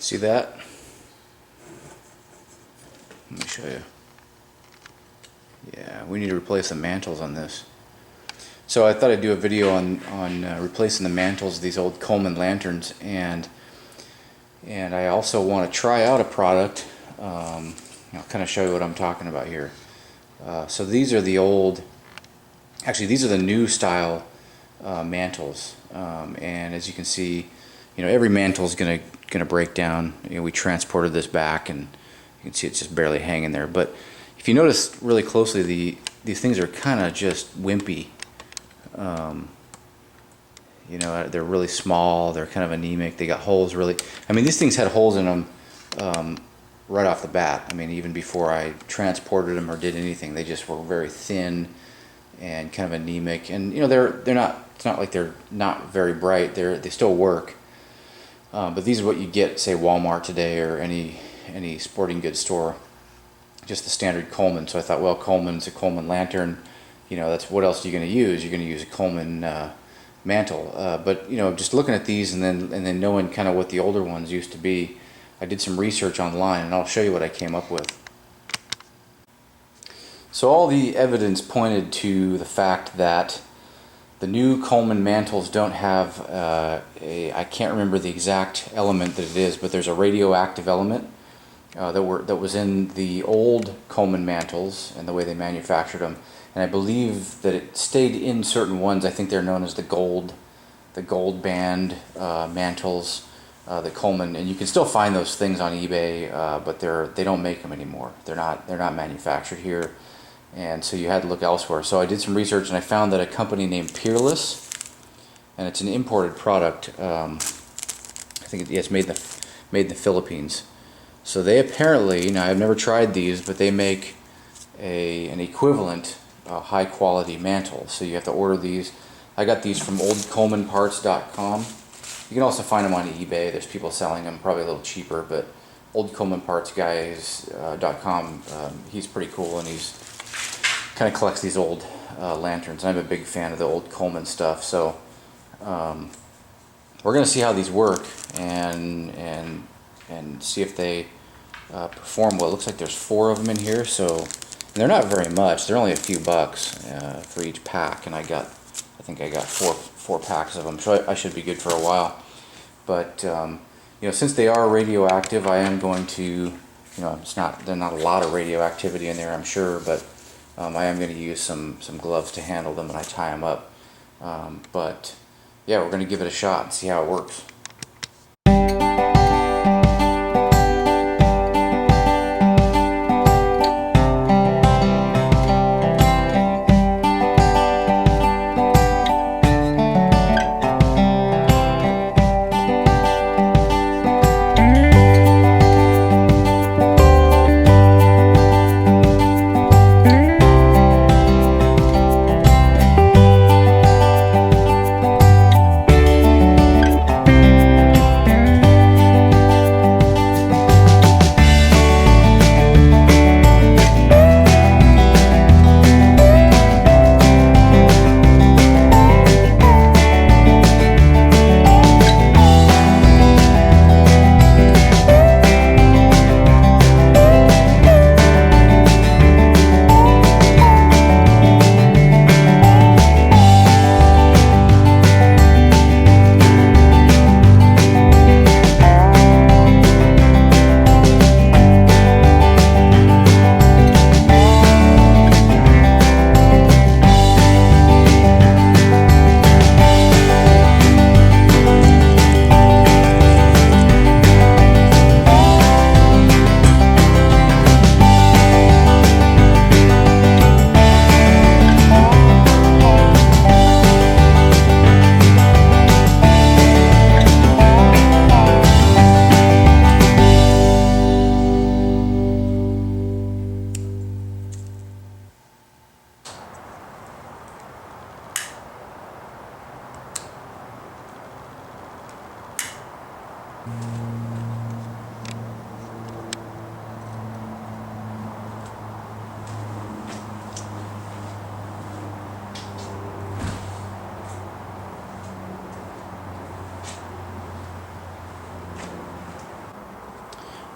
See that? Let me show you. Yeah, we need to replace the mantles on this. So I thought I'd do a video on replacing the mantles of these old Coleman lanterns, and I also want to try out a product. I'll kind of show you what I'm talking about here. So these are the old, actually these are the new style mantles, and as you can see, every mantle is gonna break down. We transported this back, and you can see it's just barely hanging there. But if you notice really closely, these things are kind of just wimpy. They're really small. They're kind of anemic. They got holes. These things had holes in them right off the bat. Even before I transported them or did anything, they just were very thin and kind of anemic. And they're not. It's not like they're not very bright. They still work. But these are what you get, say, Walmart today or any sporting goods store. Just the standard Coleman. So I thought, well, Coleman's a Coleman lantern. That's what else are you going to use? You're going to use a Coleman mantle. But just looking at these and then knowing kind of what the older ones used to be, I did some research online, and I'll show you what I came up with. So all the evidence pointed to the fact that the new Coleman mantles don't have I can't remember the exact element that it is, but there's a radioactive element that was in the old Coleman mantles and the way they manufactured them. And I believe that it stayed in certain ones. I think they're known as the gold band mantles, the Coleman, and you can still find those things on eBay, but they don't make them anymore. They're not manufactured here, and so you had to look elsewhere. So I did some research, and I found that a company named Peerless, and it's an imported product. I think it's made in the Philippines. So they apparently, I've never tried these, but they make an equivalent high quality mantle. So you have to order these. I got these from oldcolemanparts.com. You can also find them on eBay. There's people selling them probably a little cheaper, but oldcolemanpartsguys.com, he's pretty cool, and he's kind of collects these old lanterns. I'm a big fan of the old Coleman stuff. So we're going to see how these work and see if they perform well. It looks like there's 4 of them in here, so and they're not very much. They're only a few bucks for each pack, and I think I got four packs of them, so I should be good for a while. But since they are radioactive, I am going to, there's not a lot of radioactivity in there, I'm sure, but I am going to use some gloves to handle them when I tie them up. But yeah, we're going to give it a shot and see how it works.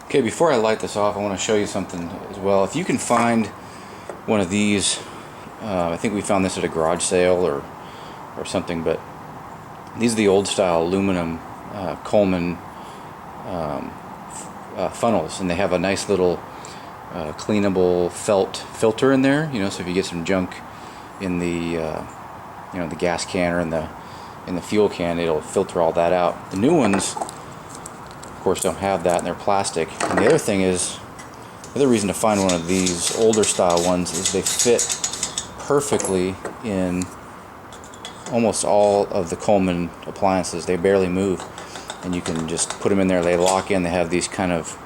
Okay, before I light this off, I want to show you something as well. If you can find one of these, I think we found this at a garage sale or something, but these are the old style aluminum Coleman funnels, and they have a nice little cleanable felt filter in there. You know, so if you get some junk in the the gas can or in the fuel can, it'll filter all that out. The new ones, of course, don't have that, and they're plastic. And the other thing is, the other reason to find one of these older style ones is they fit perfectly in almost all of the Coleman appliances. They barely move, and you can just put them in there. They lock in. They have these kind of,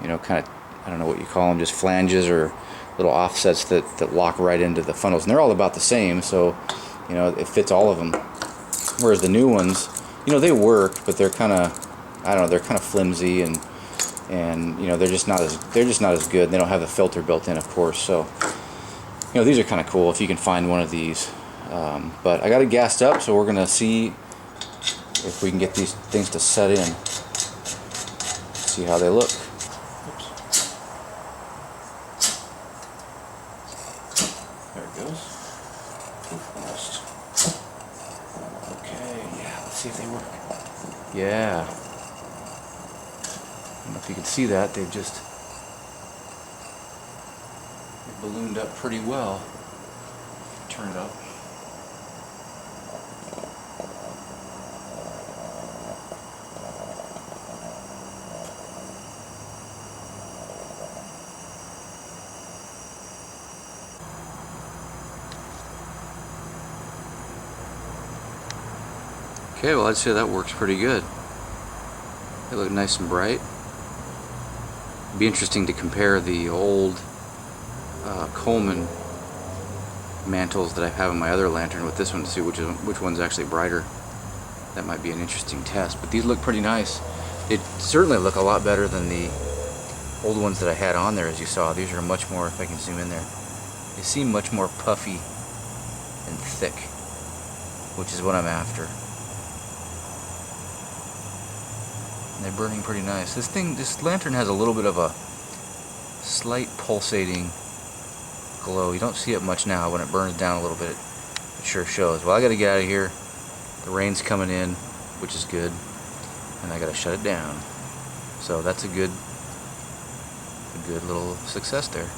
I don't know what you call them, just flanges or little offsets that lock right into the funnels, and they're all about the same, so it fits all of them. Whereas the new ones, they work, but they're kind of, I don't know, they're kind of flimsy, and they're just not as good. They don't have the filter built in, of course. So these are kind of cool if you can find one of these. But I got it gassed up, so we're gonna see if we can get these things to set in. See how they look. There it goes. Almost. Okay, yeah, let's see if they work. Yeah. I don't know if you can see that, they've ballooned up pretty well. Turn it up. Okay, well, I'd say that works pretty good. They look nice and bright. It'd be interesting to compare the old Coleman mantles that I have in my other lantern with this one to see which one's actually brighter. That might be an interesting test, but these look pretty nice. They certainly look a lot better than the old ones that I had on there, as you saw. These are much more, if I can zoom in there, they seem much more puffy and thick, which is what I'm after. And they're burning pretty nice. This lantern has a little bit of a slight pulsating glow. You don't see it much now. When it burns down a little bit, it sure shows. Well, I gotta get out of here. The rain's coming in, which is good, and I gotta shut it down. So that's a good little success there.